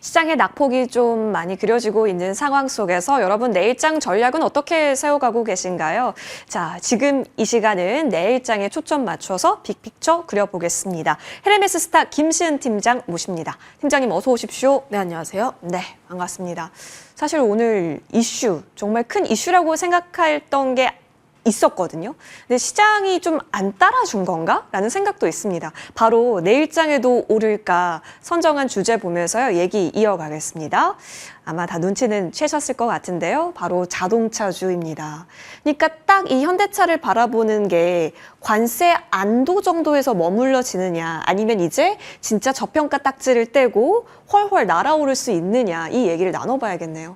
시장의 낙폭이 좀 많이 그려지고 있는 상황 속에서 여러분 내일장 전략은 어떻게 세워가고 계신가요? 자, 지금 이 시간은 내일장에 초점 맞춰서 빅픽처 그려보겠습니다. 헤르메스 스타 김시은 팀장 모십니다. 팀장님 어서 오십시오. 네, 안녕하세요. 네, 반갑습니다. 사실 오늘 이슈, 정말 큰 이슈라고 생각했던 게 있었거든요. 근데 시장이 좀 안 따라준 건가? 라는 생각도 있습니다. 바로 내일장에도 오를까 선정한 주제 보면서요. 얘기 이어가겠습니다. 아마 다 눈치는 채셨을 것 같은데요. 바로 자동차주입니다. 그러니까 딱 이 현대차를 바라보는 게 관세 안도 정도에서 머물러지느냐 아니면 이제 진짜 저평가 딱지를 떼고 훨훨 날아오를 수 있느냐 이 얘기를 나눠봐야겠네요.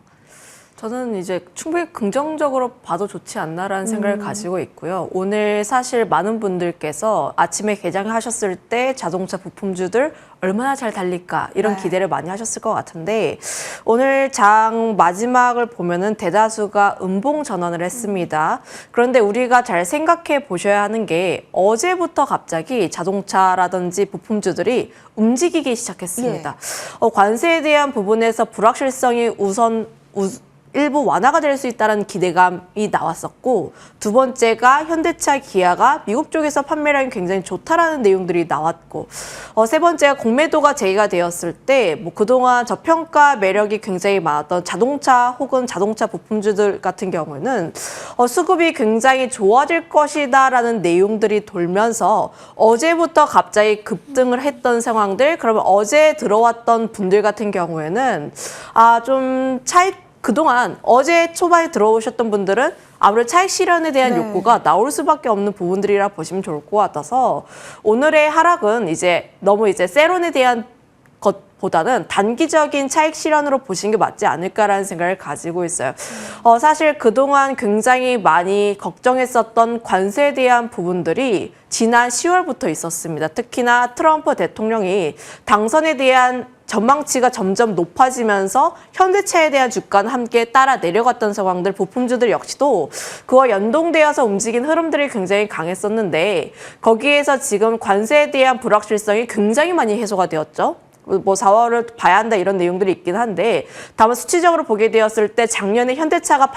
저는 이제 충분히 긍정적으로 봐도 좋지 않나라는 생각을 가지고 있고요. 오늘 사실 많은 분들께서 아침에 개장하셨을 때 자동차 부품주들 얼마나 잘 달릴까 이런 기대를 많이 하셨을 것 같은데 오늘 장 마지막을 보면은 대다수가 음봉 전환을 했습니다. 그런데 우리가 잘 생각해 보셔야 하는 게 어제부터 갑자기 자동차라든지 부품주들이 움직이기 시작했습니다. 관세에 대한 부분에서 불확실성이 일부 완화가 될 수 있다는 기대감이 나왔었고 두 번째가 현대차, 기아가 미국 쪽에서 판매량이 굉장히 좋다라는 내용들이 나왔고 세 번째가 공매도가 제기가 되었을 때 뭐 그동안 저평가 매력이 굉장히 많았던 자동차 혹은 자동차 부품주들 같은 경우는 수급이 굉장히 좋아질 것이다라는 내용들이 돌면서 어제부터 갑자기 급등을 했던 상황들 그러면 어제 들어왔던 분들 같은 경우에는 좀 그동안 어제 초반에 들어오셨던 분들은 아무래도 차익 실현에 대한 욕구가 나올 수밖에 없는 부분들이라 보시면 좋을 것 같아서 오늘의 하락은 너무 세론에 대한 것보다는 단기적인 차익 실현으로 보시는 게 맞지 않을까라는 생각을 가지고 있어요. 사실 그동안 굉장히 많이 걱정했었던 관세에 대한 부분들이 지난 10월부터 있었습니다. 특히나 트럼프 대통령이 당선에 대한 전망치가 점점 높아지면서 현대차에 대한 주가는 함께 따라 내려갔던 상황들, 부품주들 역시도 그와 연동되어서 움직인 흐름들이 굉장히 강했었는데 거기에서 지금 관세에 대한 불확실성이 굉장히 많이 해소가 되었죠. 뭐 4월을 봐야 한다 이런 내용들이 있긴 한데 다만 수치적으로 보게 되었을 때 작년에 현대차가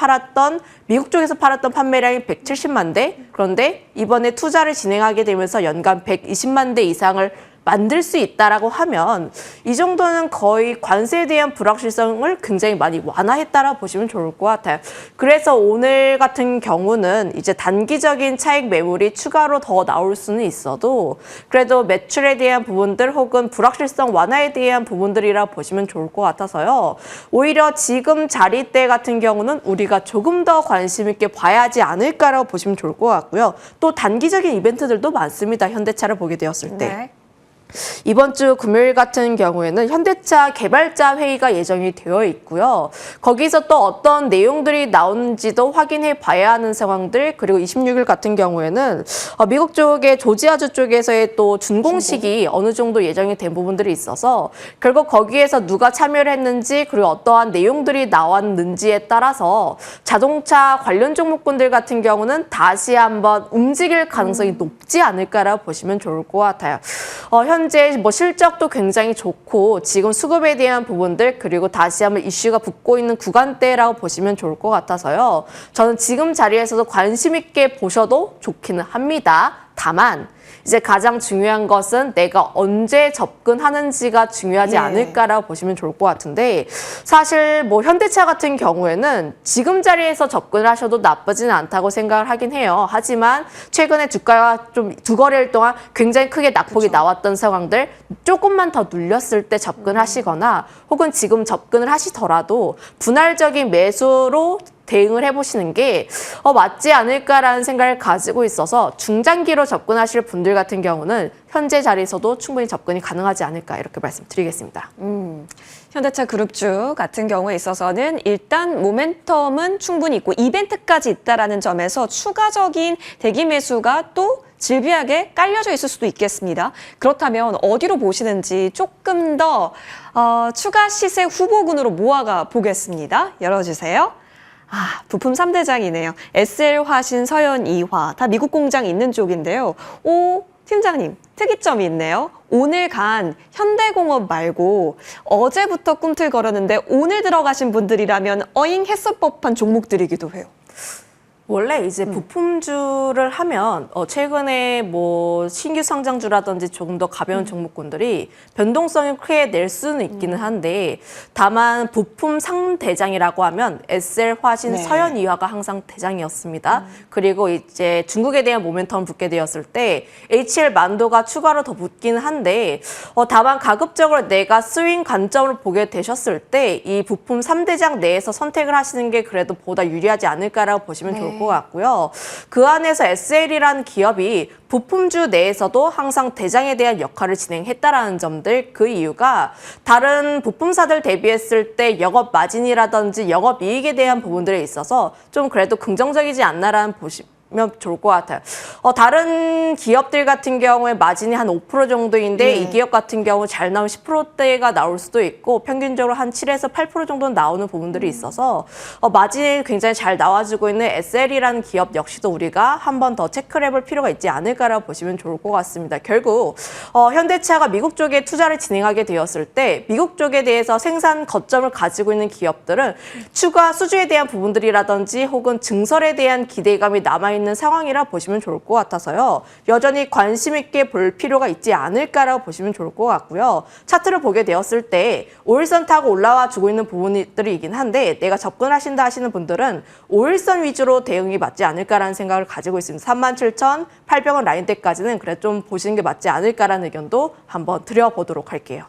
미국 쪽에서 팔았던 판매량이 170만 대 그런데 이번에 투자를 진행하게 되면서 연간 120만 대 이상을 만들 수 있다라고 하면 이 정도는 거의 관세에 대한 불확실성을 굉장히 많이 완화했다라고 보시면 좋을 것 같아요. 그래서 오늘 같은 경우는 이제 단기적인 차익 매물이 추가로 더 나올 수는 있어도 그래도 매출에 대한 부분들 혹은 불확실성 완화에 대한 부분들이라 보시면 좋을 것 같아서요. 오히려 지금 자리대 같은 경우는 우리가 조금 더 관심 있게 봐야 하지 않을까라고 보시면 좋을 것 같고요. 또 단기적인 이벤트들도 많습니다. 현대차를 보게 되었을 때. 네. 이번 주 금요일 같은 경우에는 현대차 개발자 회의가 예정이 되어 있고요. 거기서 또 어떤 내용들이 나오는지도 확인해 봐야 하는 상황들 그리고 26일 같은 경우에는 미국 쪽의 조지아주 쪽에서의 또 준공식이 어느 정도 예정이 된 부분들이 있어서 결국 거기에서 누가 참여를 했는지 그리고 어떠한 내용들이 나왔는지에 따라서 자동차 관련 종목군들 같은 경우는 다시 한번 움직일 가능성이 높지 않을까라고 보시면 좋을 것 같아요. 현재 실적도 굉장히 좋고 지금 수급에 대한 부분들 그리고 다시 한번 이슈가 붙고 있는 구간대라고 보시면 좋을 것 같아서요. 저는 지금 자리에서도 관심 있게 보셔도 좋기는 합니다. 다만 이제 가장 중요한 것은 내가 언제 접근하는지가 중요하지 않을까라고 보시면 좋을 것 같은데 사실 뭐 현대차 같은 경우에는 지금 자리에서 접근을 하셔도 나쁘지는 않다고 생각을 하긴 해요. 하지만 최근에 주가가 좀 두 거래일 동안 굉장히 크게 낙폭이 나왔던 상황들 조금만 더 눌렸을 때 접근하시거나 혹은 지금 접근을 하시더라도 분할적인 매수로 대응을 해보시는 게 맞지 않을까라는 생각을 가지고 있어서 중장기로 접근하실 분들 같은 경우는 현재 자리에서도 충분히 접근이 가능하지 않을까 이렇게 말씀드리겠습니다. 현대차 그룹주 같은 경우에 있어서는 일단 모멘텀은 충분히 있고 이벤트까지 있다라는 점에서 추가적인 대기 매수가 또 질비하게 깔려져 있을 수도 있겠습니다. 그렇다면 어디로 보시는지 조금 더 추가 시세 후보군으로 모아가 보겠습니다. 열어주세요. 부품 3대장이네요. SL화신, 서현, 이화 다 미국 공장 있는 쪽인데요. 팀장님, 특이점이 있네요. 오늘 간 현대공업 말고 어제부터 꿈틀거렸는데 오늘 들어가신 분들이라면 어잉 했을 법한 종목들이기도 해요. 원래 이제 부품주를 하면 최근에 뭐 신규 상장주라든지 조금 더 가벼운 종목군들이 변동성이 크게 낼 수는 있기는 한데 다만 부품 상대장이라고 하면 SL, 화신, 네. 서현, 이화가 항상 대장이었습니다. 그리고 이제 중국에 대한 모멘텀 붙게 되었을 때 HL 만도가 추가로 더 붙기는 한데 다만 가급적으로 내가 스윙 관점을 보게 되셨을 때 이 부품 3대장 내에서 선택을 하시는 게 그래도 보다 유리하지 않을까라고 보시면 좋을 것 같고요. 그 안에서 SL이라는 기업이 부품주 내에서도 항상 대장에 대한 역할을 진행했다라는 점들, 그 이유가 다른 부품사들 대비했을 때 영업 마진이라든지 영업 이익에 대한 부분들에 있어서 좀 그래도 긍정적이지 않나라는 면 좋을 것 같아요. 다른 기업들 같은 경우에 마진이 한 5% 정도인데 이 기업 같은 경우 잘 나오면 10%대가 나올 수도 있고 평균적으로 한 7에서 8% 정도는 나오는 부분들이 있어서 마진이 굉장히 잘 나와주고 있는 SL이라는 기업 역시도 우리가 한 번 더 체크를 해볼 필요가 있지 않을까라고 보시면 좋을 것 같습니다. 결국 현대차가 미국 쪽에 투자를 진행하게 되었을 때 미국 쪽에 대해서 생산 거점을 가지고 있는 기업들은 추가 수주에 대한 부분들이라든지 혹은 증설에 대한 기대감이 남아있는 상황이라 보시면 좋을 것 같아서요. 여전히 관심 있게 볼 필요가 있지 않을까라고 보시면 좋을 것 같고요. 차트를 보게 되었을 때 5일선 타고 올라와 주고 있는 부분들이긴 한데 내가 접근하신다 하시는 분들은 5일선 위주로 대응이 맞지 않을까라는 생각을 가지고 있습니다. 37,800원 라인대까지는 그래 좀 보시는 게 맞지 않을까라는 의견도 한번 드려보도록 할게요.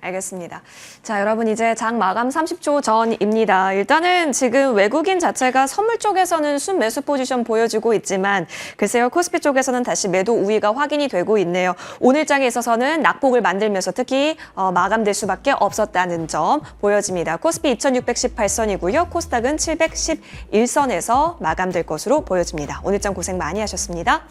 알겠습니다. 자, 여러분 이제 장 마감 30초 전입니다. 일단은 지금 외국인 자체가 선물 쪽에서는 순매수 포지션 보여주고 있지만 글쎄요, 코스피 쪽에서는 다시 매도 우위가 확인이 되고 있네요. 오늘 장에 있어서는 낙폭을 만들면서 특히 마감될 수밖에 없었다는 점 보여집니다. 코스피 2618선이고요. 코스닥은 711선에서 마감될 것으로 보여집니다. 오늘 장 고생 많이 하셨습니다.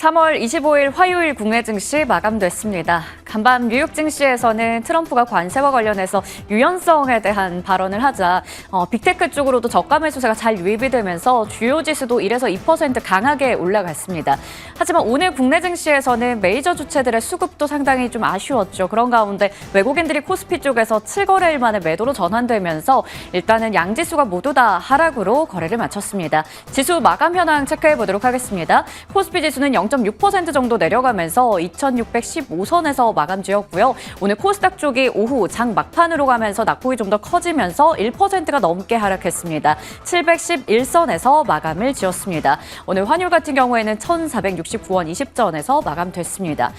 (3월 25일) 화요일 국내 증시 마감됐습니다. 간밤 뉴욕 증시에서는 트럼프가 관세와 관련해서 유연성에 대한 발언을 하자 빅테크 쪽으로도 저가 매수세가 잘 유입이 되면서 주요 지수도 1에서 2% 강하게 올라갔습니다. 하지만 오늘 국내 증시에서는 메이저 주체들의 수급도 상당히 좀 아쉬웠죠. 그런 가운데 외국인들이 코스피 쪽에서 7거래일 만에 매도로 전환되면서 일단은 양지수가 모두 다 하락으로 거래를 마쳤습니다. 지수 마감 현황 체크해 보도록 하겠습니다. 코스피 지수는 0.6% 정도 내려가면서 2615선에서 마감지었고요. 오늘 코스닥 쪽이 오후 장 막판으로 가면서 낙폭이 좀 더 커지면서 1%가 넘게 하락했습니다. 711선에서 마감을 지었습니다. 오늘 환율 같은 경우에는 1,469원 20전에서 마감됐습니다.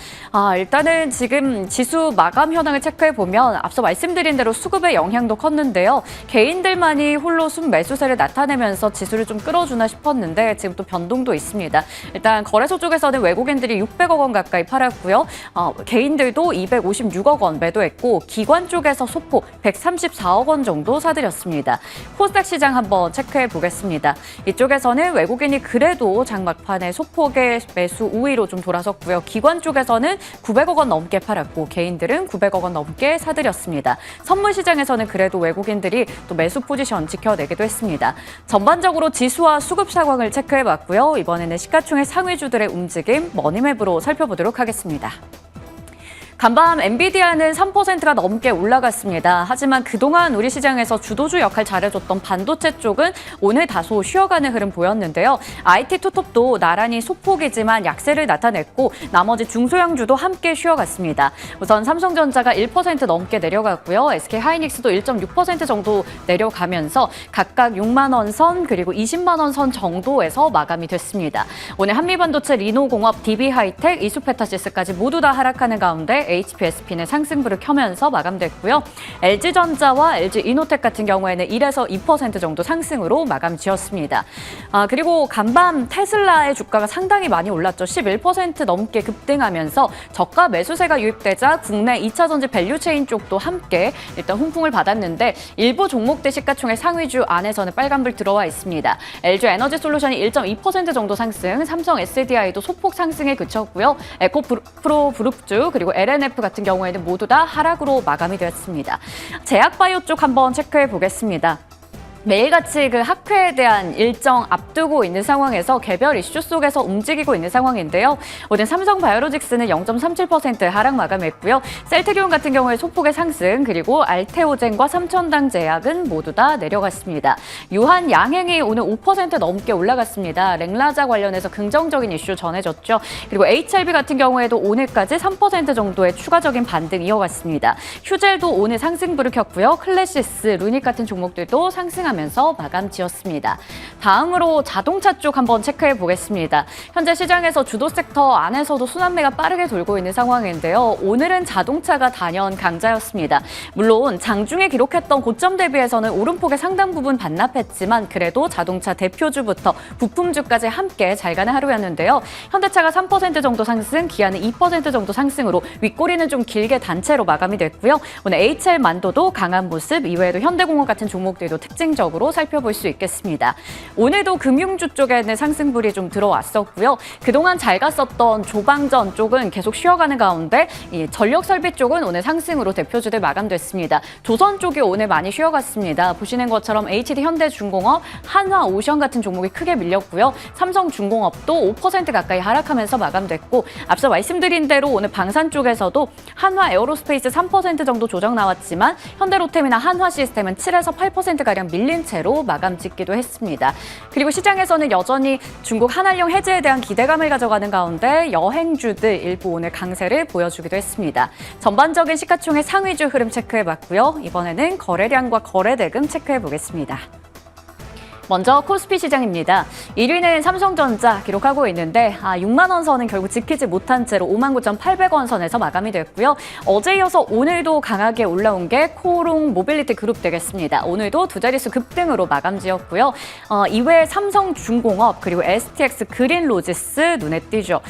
일단은 지금 지수 마감 현황을 체크해 보면 앞서 말씀드린 대로 수급의 영향도 컸는데요. 개인들만이 홀로 순매수세를 나타내면서 지수를 좀 끌어주나 싶었는데 지금 또 변동도 있습니다. 일단 거래소 쪽에서는 외국인들이 600억 원 가까이 팔았고요. 개인들도 256억 원 매도했고 기관 쪽에서 소폭 134억 원 정도 사들였습니다. 코스닥 시장 한번 체크해 보겠습니다. 이쪽에서는 외국인이 그래도 장막판에 소폭의 매수 우위로 좀 돌아섰고요. 기관 쪽에서는 900억 원 넘게 팔았고 개인들은 900억 원 넘게 사들였습니다. 선물 시장에서는 그래도 외국인들이 또 매수 포지션 지켜내기도 했습니다. 전반적으로 지수와 수급 상황을 체크해 봤고요. 이번에는 시가총액 상위주들의 움직임 머니맵으로 살펴보도록 하겠습니다. 간밤 엔비디아는 3%가 넘게 올라갔습니다. 하지만 그동안 우리 시장에서 주도주 역할 잘해줬던 반도체 쪽은 오늘 다소 쉬어가는 흐름 보였는데요. IT 투톱도 나란히 소폭이지만 약세를 나타냈고 나머지 중소형주도 함께 쉬어갔습니다. 우선 삼성전자가 1% 넘게 내려갔고요. SK하이닉스도 1.6% 정도 내려가면서 각각 6만 원 선 그리고 20만 원 선 정도에서 마감이 됐습니다. 오늘 한미반도체, 리노공업, DB하이텍, 이수페타시스까지 모두 다 하락하는 가운데 HPSP는 상승부를 켜면서 마감됐고요. LG전자와 LG이노텍 같은 경우에는 1에서 2% 정도 상승으로 마감 지었습니다. 그리고 간밤 테슬라의 주가가 상당히 많이 올랐죠. 11% 넘게 급등하면서 저가 매수세가 유입되자 국내 2차 전지 밸류체인 쪽도 함께 일단 훈풍을 받았는데 일부 종목대 시가총액 상위주 안에서는 빨간불 들어와 있습니다. LG 에너지 솔루션이 1.2% 정도 상승, 삼성 SDI도 소폭 상승에 그쳤고요. 에코프로 그룹주 그리고 LNF 같은 경우에는 모두 다 하락으로 마감이 되었습니다. 제약바이오 쪽 한번 체크해 보겠습니다. 매일같이 그 학회에 대한 일정 앞두고 있는 상황에서 개별 이슈 속에서 움직이고 있는 상황인데요. 오늘 삼성바이오로직스는 0.37% 하락 마감했고요. 셀트리온 같은 경우에 소폭의 상승, 그리고 알테오젠과 삼천당제약은 모두 다 내려갔습니다. 유한 양행이 오늘 5% 넘게 올라갔습니다. 랭라자 관련해서 긍정적인 이슈 전해졌죠. 그리고 HLB 같은 경우에도 오늘까지 3% 정도의 추가적인 반등 이어갔습니다. 휴젤도 오늘 상승부를 켰고요. 클래시스, 루닉 같은 종목들도 상승하면서 마감 지었습니다. 다음으로 자동차 쪽 한번 체크해 보겠습니다. 현재 시장에서 주도 섹터 안에서도 순환매가 빠르게 돌고 있는 상황인데요. 오늘은 자동차가 단연 강자였습니다. 물론 장중에 기록했던 고점 대비해서는 오름폭의 상당 부분 반납했지만 그래도 자동차 대표주부터 부품주까지 함께 잘 가는 하루였는데요. 현대차가 3% 정도 상승, 기아는 2% 정도 상승으로 윗꼬리는 좀 길게 단체로 마감이 됐고요. 오늘 HL만도도 강한 모습, 이외에도 현대공업 같은 종목들도 특징적으로 살펴볼 수 있겠습니다. 오늘도 금융주 쪽에는 상승불이 좀 들어왔었고요. 그동안 잘 갔었던 조방전 쪽은 계속 쉬어가는 가운데 이 전력설비 쪽은 오늘 상승으로 대표주들 마감됐습니다. 조선 쪽이 오늘 많이 쉬어갔습니다. 보시는 것처럼 HD 현대중공업, 한화오션 같은 종목이 크게 밀렸고요. 삼성중공업도 5% 가까이 하락하면서 마감됐고 앞서 말씀드린 대로 오늘 방산 쪽에서도 한화에어로스페이스 3% 정도 조정 나왔지만 현대로템이나 한화시스템은 7에서 8%가량 밀린 채로 마감 짓기도 했습니다. 그리고 시장에서는 여전히 중국 한한령 해제에 대한 기대감을 가져가는 가운데 여행주들 일부 오늘 강세를 보여주기도 했습니다. 전반적인 시가총액 상위주 흐름 체크해봤고요. 이번에는 거래량과 거래대금 체크해보겠습니다. 먼저 코스피 시장입니다. 1위는 삼성전자 기록하고 있는데 6만 원 선은 결국 지키지 못한 채로 59,800원 선에서 마감이 됐고요. 어제 이어서 오늘도 강하게 올라온 게 코오롱 모빌리티 그룹 되겠습니다. 오늘도 두 자릿수 급등으로 마감 지었고요. 이외에 삼성중공업 그리고 STX 그린로지스 눈에 띄죠.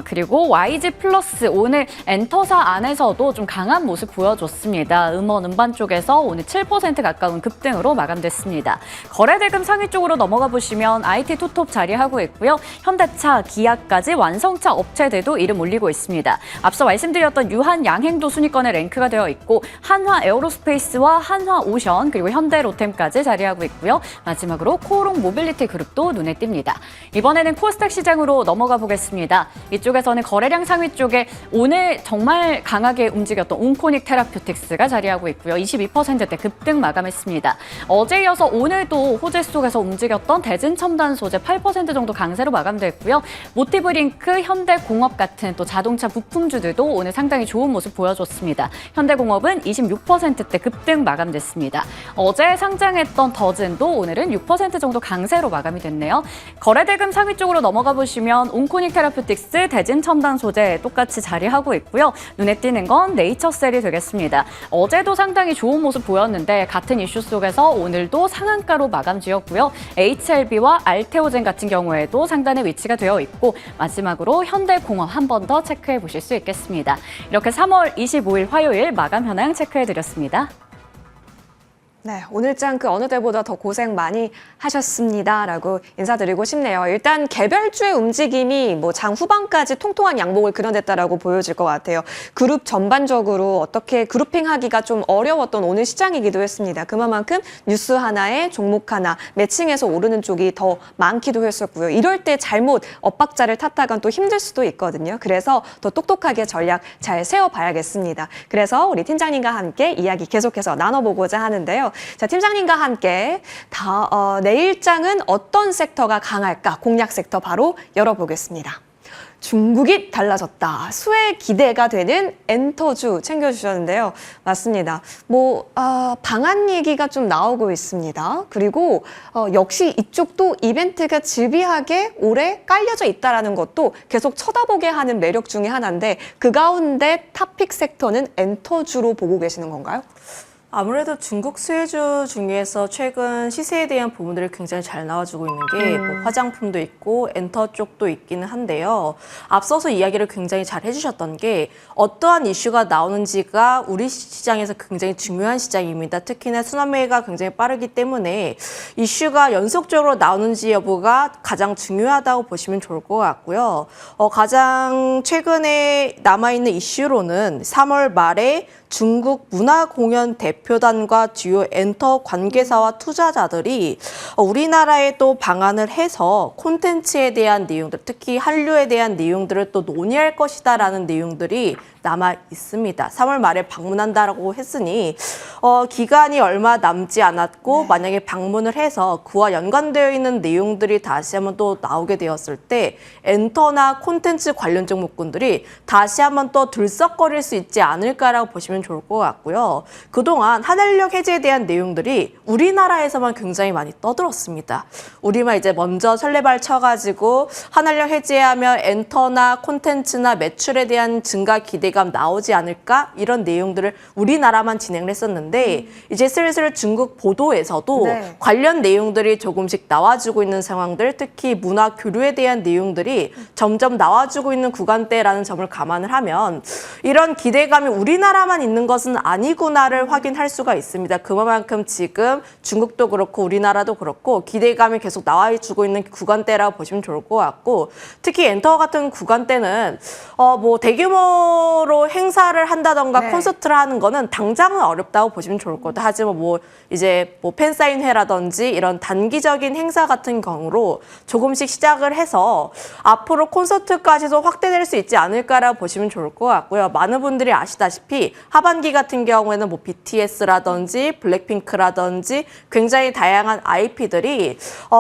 그리고 YG 플러스 오늘 엔터사 안에서도 좀 강한 모습 보여줬습니다. 음원 음반 쪽에서 오늘 7% 가까운 급등으로 마감됐습니다. 거래대금 상위 쪽으로 넘어가 보시면 IT 투톱 자리하고 있고요. 현대차, 기아까지 완성차 업체들도 이름 올리고 있습니다. 앞서 말씀드렸던 유한 양행도 순위권에 랭크가 되어 있고 한화 에어로스페이스와 한화오션 그리고 현대로템까지 자리하고 있고요. 마지막으로 코오롱 모빌리티 그룹도 눈에 띕니다. 이번에는 코스닥 시장으로 넘어가 보겠습니다. 이쪽에서는 거래량 상위 쪽에 오늘 정말 강하게 움직였던 온코닉 테라퓨틱스가 자리하고 있고요. 22%대 급등 마감했습니다. 어제 이어서 오늘도 호재 속에서 움직였던 대진첨단 소재 8% 정도 강세로 마감됐고요. 모티브링크, 현대공업 같은 또 자동차 부품주들도 오늘 상당히 좋은 모습 보여줬습니다. 현대공업은 26%대 급등 마감됐습니다. 어제 상장했던 더진도 오늘은 6% 정도 강세로 마감이 됐네요. 거래대금 상위 쪽으로 넘어가 보시면 온코닉 테라퓨틱스, 대진첨단 소재 똑같이 자리하고 있고요. 눈에 띄는 건 네이처셀이 되겠습니다. 어제도 상당히 좋은 모습 보였는데 같은 이슈 속에서 오늘도 상한가로 마감 지었고요. HLB와 알테오젠 같은 경우에도 상단에 위치가 되어 있고 마지막으로 현대공업 한 번 더 체크해 보실 수 있겠습니다. 이렇게 3월 25일 화요일 마감 현황 체크해 드렸습니다. 네, 오늘장 그 어느 때보다 더 고생 많이 하셨습니다라고 인사드리고 싶네요. 일단 개별주의 움직임이 뭐 장 후반까지 통통한 양봉을 그려냈다라고 보여질 것 같아요. 그룹 전반적으로 어떻게 그룹핑하기가 좀 어려웠던 오늘 시장이기도 했습니다. 그만큼 뉴스 하나에 종목 하나 매칭해서 오르는 쪽이 더 많기도 했었고요. 이럴 때 잘못 엇박자를 탔다간 또 힘들 수도 있거든요. 그래서 더 똑똑하게 전략 잘 세워봐야겠습니다. 그래서 우리 팀장님과 함께 이야기 계속해서 나눠보고자 하는데요. 자, 팀장님과 함께 내일장은 어떤 섹터가 강할까? 공략 섹터 바로 열어보겠습니다. 중국이 달라졌다. 수혜 기대가 되는 엔터주 챙겨주셨는데요. 맞습니다. 방한 얘기가 좀 나오고 있습니다. 그리고 역시 이쪽도 이벤트가 집요하게 올해 깔려져 있다는 것도 계속 쳐다보게 하는 매력 중에 하나인데 그 가운데 탑픽 섹터는 엔터주로 보고 계시는 건가요? 아무래도 중국 수혜주 중에서 최근 시세에 대한 부분들이 굉장히 잘 나와주고 있는 게 화장품도 있고 엔터 쪽도 있기는 한데요. 앞서서 이야기를 굉장히 잘 해주셨던 게 어떠한 이슈가 나오는지가 우리 시장에서 굉장히 중요한 시장입니다. 특히나 순환매가 굉장히 빠르기 때문에 이슈가 연속적으로 나오는지 여부가 가장 중요하다고 보시면 좋을 것 같고요. 가장 최근에 남아있는 이슈로는 3월 말에 중국 문화공연 대표단과 주요 엔터 관계사와 투자자들이 우리나라에 또 방한을 해서 콘텐츠에 대한 내용들, 특히 한류에 대한 내용들을 또 논의할 것이다라는 내용들이 남아 있습니다. 3월 말에 방문한다라고 했으니 기간이 얼마 남지 않았고 만약에 방문을 해서 그와 연관되어 있는 내용들이 다시 한번 또 나오게 되었을 때 엔터나 콘텐츠 관련 종목군들이 다시 한번 또 들썩거릴 수 있지 않을까라고 보시면 좋을 것 같고요. 그동안 한한력 해제에 대한 내용들이 우리나라에서만 굉장히 많이 떠들었습니다. 우리만 이제 먼저 설레발 쳐가지고 한한력 해제하면 엔터나 콘텐츠나 매출에 대한 증가 기대감 나오지 않을까? 이런 내용들을 우리나라만 진행을 했었는데 이제 슬슬 중국 보도에서도 네. 관련 내용들이 조금씩 나와주고 있는 상황들, 특히 문화 교류에 대한 내용들이 점점 나와주고 있는 구간대라는 점을 감안을 하면 이런 기대감이 우리나라만 있는 것은 아니구나를 확인할 수가 있습니다. 그만큼 지금 중국도 그렇고 우리나라도 그렇고 기대감이 계속 나와주고 있는 구간대라고 보시면 좋을 것 같고 특히 엔터 같은 구간대는 대규모로 행사를 한다던가 네. 콘서트를 하는 거는 당장은 어렵다고 보시면 좋을 것 같아요. 하지만 이제 팬사인회라든지 이런 단기적인 행사 같은 경우로 조금씩 시작을 해서 앞으로 콘서트까지도 확대될 수 있지 않을까라고 보시면 좋을 것 같고요. 많은 분들이 아시다시피 하반기 같은 경우에는 BTS라든지 블랙핑크라든지 굉장히 다양한 IP들이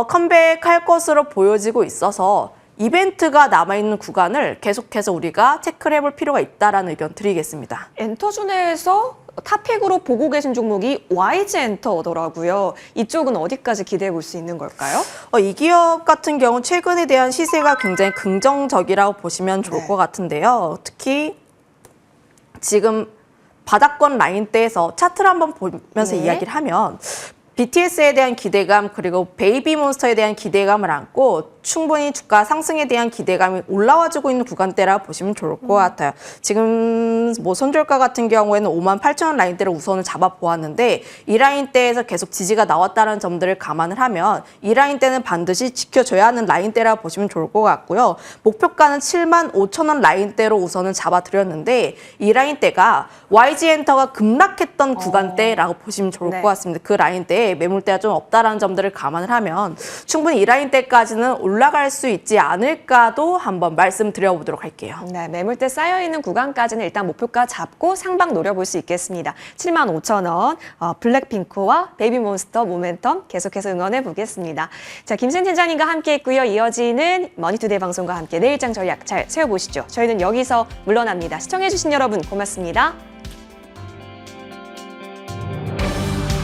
컴백할 것으로 보여지고 있어서 이벤트가 남아있는 구간을 계속해서 우리가 체크를 해볼 필요가 있다라는 의견 드리겠습니다. 엔터주 내에서 탑픽으로 보고 계신 종목이 YG 엔터더라고요. 이쪽은 어디까지 기대해 볼 수 있는 걸까요? 이 기업 같은 경우는 최근에 대한 시세가 굉장히 긍정적이라고 보시면 좋을 네. 것 같은데요. 특히 지금 바닥권 라인대에서 차트를 한번 보면서 네. 이야기를 하면 BTS에 대한 기대감 그리고 베이비몬스터에 대한 기대감을 안고 충분히 주가 상승에 대한 기대감이 올라와주고 있는 구간대라 보시면 좋을 것 같아요. 지금 손절가 같은 경우에는 58,000원 라인대를 우선을 잡아보았는데 이 라인대에서 계속 지지가 나왔다는 점들을 감안을 하면 이 라인대는 반드시 지켜줘야 하는 라인대라 보시면 좋을 것 같고요. 목표가는 75,000원 라인대로 우선은 잡아드렸는데 이 라인대가 YG엔터가 급락했던 구간대라고 보시면 좋을 네. 것 같습니다. 그 라인대에 매물대가 좀 없다라는 점들을 감안을 하면 충분히 이 라인대까지는 올라갈 수 있지 않을까도 한번 말씀드려보도록 할게요. 네, 매물대 쌓여있는 구간까지는 일단 목표가 잡고 상방 노려볼 수 있겠습니다. 75,000원, 블랙핑크와 베이비몬스터 모멘텀 계속해서 응원해 보겠습니다. 자, 김신 팀장님과 함께 했고요. 이어지는 머니투데이 방송과 함께 내일장 전략 잘 세워보시죠. 저희는 여기서 물러납니다. 시청해주신 여러분 고맙습니다.